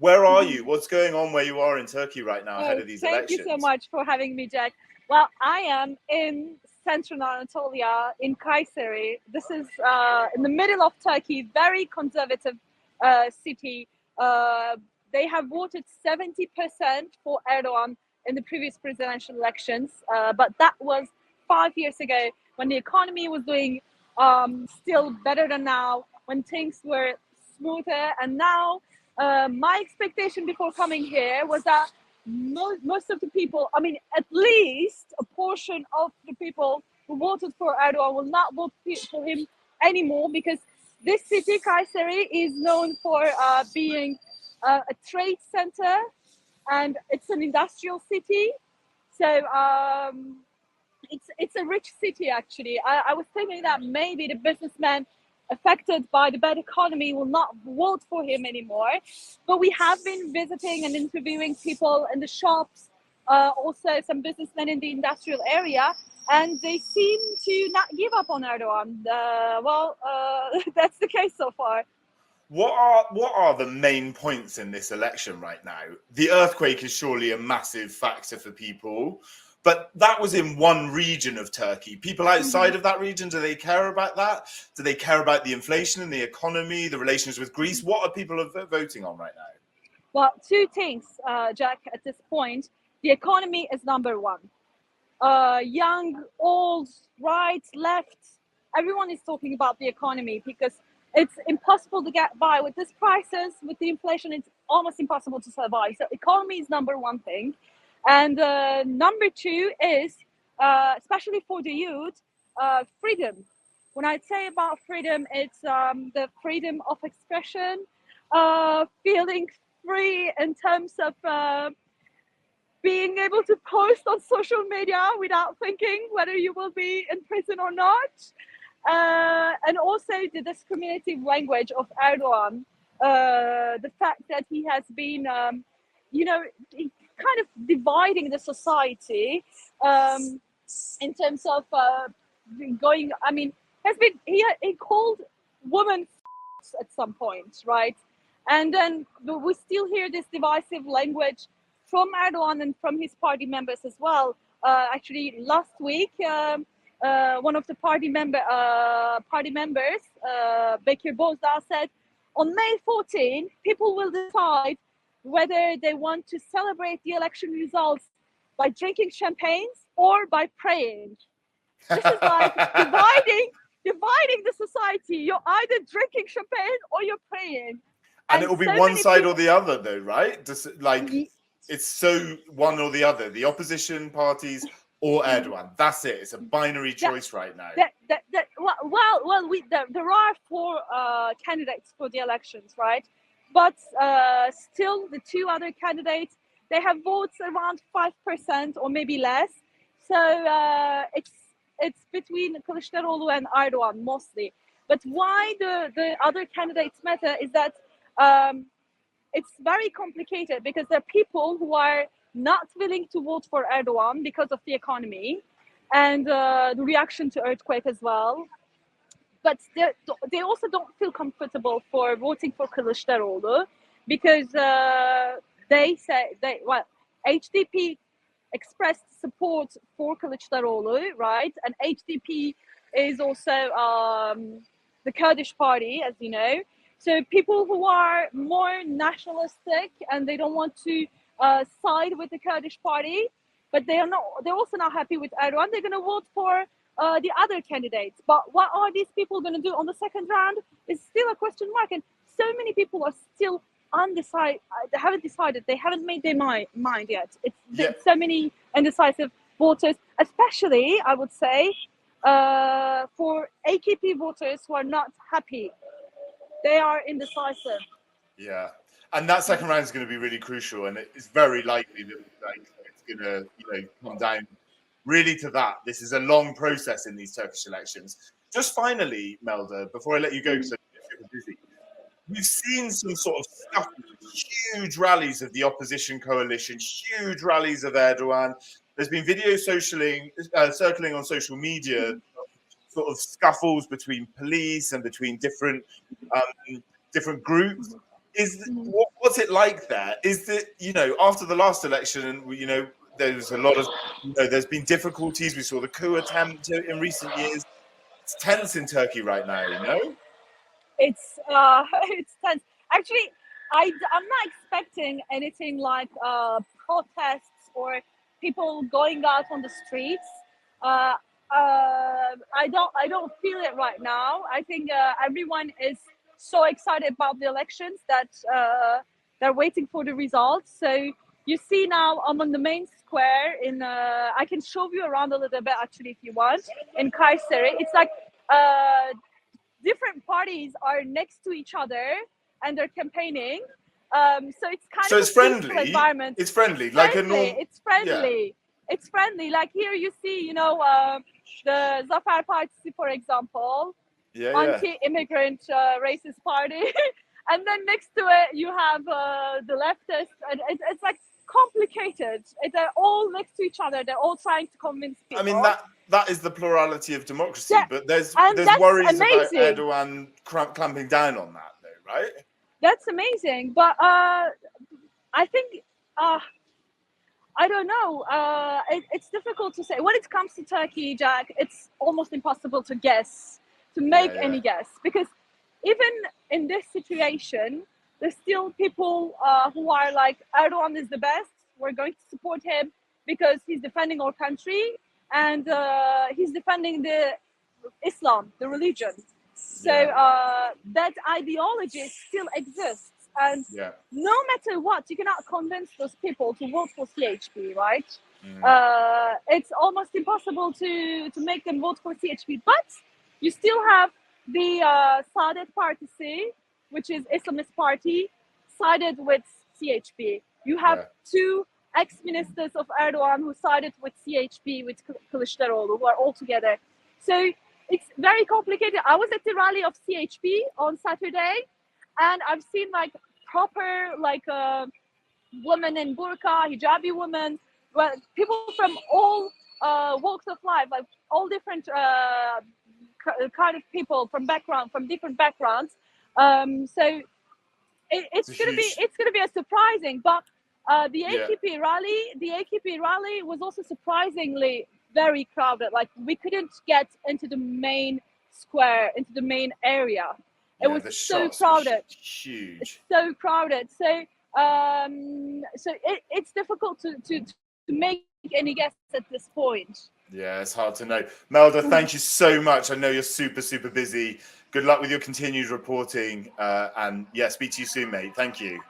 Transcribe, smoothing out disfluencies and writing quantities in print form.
Where are you? What's going on where you are in Turkey right now ahead of these elections? Thank you so much for having me, Jack. Well, I am in central Anatolia, in Kayseri. This is in the middle of Turkey, very conservative city. They have voted 70% for Erdogan in the previous presidential elections, but that was 5 years ago when the economy was doing still better than now, when things were smoother. And now my expectation before coming here was that most of the people, I mean, at least a portion of the people who voted for Erdogan will not vote for him anymore, because this city, Kayseri, is known for being a trade center, and it's an industrial city. So it's a rich city, actually. I was thinking that maybe the businessmen affected by the bad economy will not vote for him anymore. But we have been visiting and interviewing people in the shops, also some businessmen in the industrial area, and they seem to not give up on Erdogan. That's the case so far. What are the main points in this election right now? The earthquake is surely a massive factor for people, but that was in one region of Turkey. People outside of that region, do they care about that? Do they care about the inflation and the economy, the relations with Greece? What are people voting on right now? Well, two things, Jack, at this point. The economy is number one. Young, old, right, left, everyone is talking about the economy, because it's impossible to get by with this prices, with the inflation. It's almost impossible to survive. So economy is number one thing. And number two is, especially for the youth, freedom. When I say about freedom, it's the freedom of expression, feeling free in terms of being able to post on social media without thinking whether you will be in prison or not. And also the discriminative language of Erdogan, the fact that he has been, kind of dividing the society in terms of going. I mean, he called women at some point, right? And then we still hear this divisive language from Erdogan and from his party members as well. Actually, last week, one of the party members, Bekir Bozdağ, said, on May 14, people will decide whether they want to celebrate the election results by drinking champagnes or by praying. This is like dividing the society. You're either drinking champagne or you're praying. And it will be one side or the other, though, right? Just like it's so one or the other. The opposition parties or Erdogan. That's it. It's a binary choice right now. There are four candidates for the elections, right? But still, the two other candidates, they have votes around 5% or maybe less. So it's between Kılıçdaroğlu and Erdogan mostly. But why the other candidates matter is that it's very complicated, because there are people who are not willing to vote for Erdogan because of the economy and the reaction to earthquake as well. But they also don't feel comfortable for voting for Kılıçdaroğlu, because they say HDP expressed support for Kılıçdaroğlu, right? And HDP is also the Kurdish party, as you know. So people who are more nationalistic and they don't want to side with the Kurdish party, but they're also not happy with Erdogan, they're going to vote for the other candidates. But what are these people going to do on the second round is still a question mark. And so many people are still undecided. They haven't decided. They haven't made their mind yet. It's so many indecisive voters, especially, I would say, for AKP voters who are not happy. They are indecisive. Yeah. And that second round is going to be really crucial. And it's very likely that it's going to come down really to that. This is a long process in these Turkish elections. Just finally, Melda, before I let you go, because I'm super busy, we've seen some sort of stuff, huge rallies of the opposition coalition, huge rallies of Erdogan. There's been videos circling on social media, sort of scuffles between police and between different groups. What's it like there? Is that, after the last election, and there's a lot of, there's been difficulties. We saw the coup attempt in recent years. It's tense in Turkey right now. It's it's tense. Actually, I'm not expecting anything like protests or people going out on the streets. I don't feel it right now. I think everyone is so excited about the elections that they're waiting for the results. So you see now I'm on the main square in. I can show you around a little bit actually if you want in Kayseri. It's like different parties are next to each other and they're campaiggning. So it's kind So of it's a peaceful friendly. environment. It's friendly, It's like a friendly. normal. It's friendly. Yeah. It's friendly. Like here you see, the Zafer Partisi, for example, Yeah. anti-immigrant racist party, and then next to it you have the leftists, and it's like complicated. They're all next to each other. They're all trying to convince people. I mean that is the plurality of democracy, Yeah, but there's that's worries about amazing. Erdogan clamping down on that, though, right? That's amazing, but I think I don't know. It's difficult to say. When it comes to Turkey, Jack, it's almost impossible to make any guess, because even in this situation, there's still people who are like, Erdogan is the best. We're going to support him because he's defending our country and he's defending the Islam, the religion. So that ideology still exists. And no matter what, you cannot convince those people to vote for CHP, right? It's almost impossible to make them vote for CHP. But you still have the Saadet Partisi, which is Islamist party, sided with CHP. You have two ex-ministers of Erdogan who sided with CHP, with Kılıçdaroğlu, who are all together. So it's very complicated. I was at the rally of CHP on Saturday, and I've seen like proper women in burqa, hijabi women, well, people from all walks of life, like all different kind of people from different backgrounds. So it's gonna be a surprising, but the AKP rally was also surprisingly very crowded. Like we couldn't get into the main square, into the main area. It was so crowded. Huge. It's so crowded. So it's difficult to make any guess at this point. Yeah, it's hard to know. Melda, thank you so much. I know you're super, super busy. Good luck with your continued reporting. And speak to you soon, mate. Thank you.